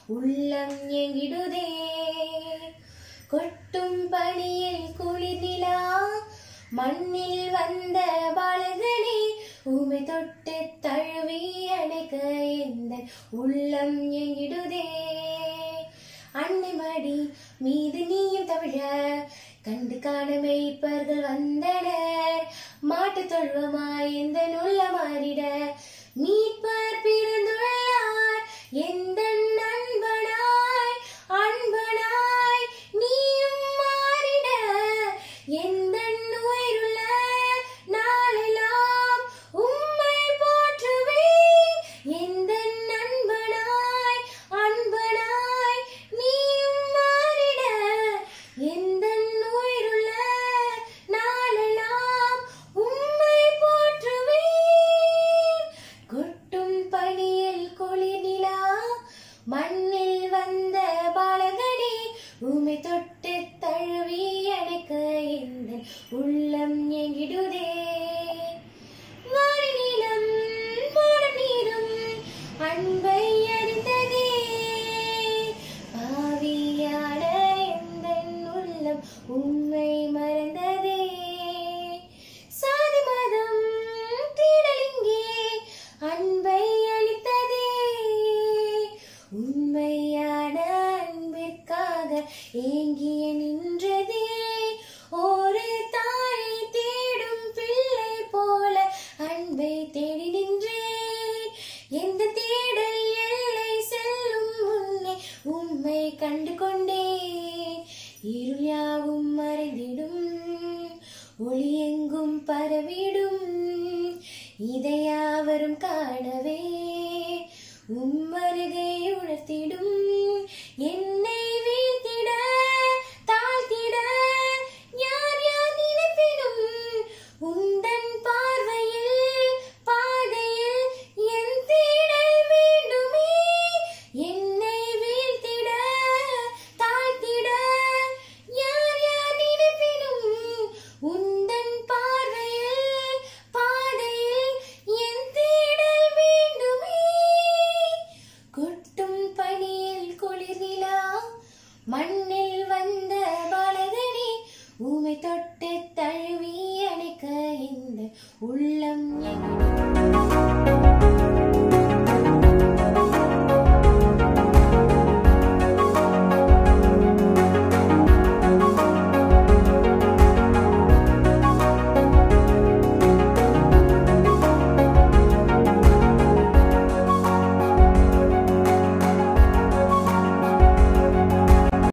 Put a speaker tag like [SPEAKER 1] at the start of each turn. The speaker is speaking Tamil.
[SPEAKER 1] உள்ளம் எங்கிடுதே கொட்டும் பனியில் குளிர் நிலா மண்ணில் வந்த பாலகனே உமை தொட்டு தழுவி அணைக்க எந்த உள்ளம் எங்கிடுதே அன்னை மடி மீது நீயும் தவிழ கண்டு காண மேய்ப்பர்கள் வந்தனர் மாட்டு தொழுவமாய் எந்த நுள்ள மாறிட மீட்பர் பிறந்துள்ளார் எந்த நண்பனாய் அன்பனாய் நீயும் மாறிட எந்த உயிருள்ள நாளெல்லாம் உம்மை போற்றுவே எந்த நண்பனாய் அன்பனாய் நீயும் மாறிட எந்த உயிருள்ள நாளெல்லாம் உம்மை போற்றுவே கொட்டும் பனியில் குளிர் நிலா மண்ணில் வந்த பாலகனே உமை தொட்டு தழுவி அணைக்க எந்த உள்ளம் எங்கிடுதே வானிலம் போன நீரும் அன்பை அறிந்ததே பாவியான எந்த உள்ளம் உம்மை மறந்ததே சாதி மதம் தேடலிங்கே அன்பை அளித்ததே உண்மையான அன்பிற்காக ஏங்கிய நின்றதே ஒரு தாயை தேடும் பிள்ளை போல அன்பை தேடி நின்றேன் எந்த தேடல் எல்லை செல்லும் முன்னே உம்மை கண்டு கொண்டேன் இருள் யாவும் மறைந்திடும் ஒளி எங்கும் பரவிடும் இதை யாவரும் காணவே உம்மருகை உணர்த்திடும் என்னை வீழ்த்திட தாழ்த்திட யார் யார் நினைப்பினும் உந்தன் பார்வையில் பாதையில் என் தேடல் வேண்டுமே என்னை வீழ்த்திட தாழ்த்திட யார் யார் நினைப்பினும் உந்தன் பார்வையில் பாதையில் என் தேடல் வேண்டுமே கொட்டும் பனியில் குளிர் நிலா மண்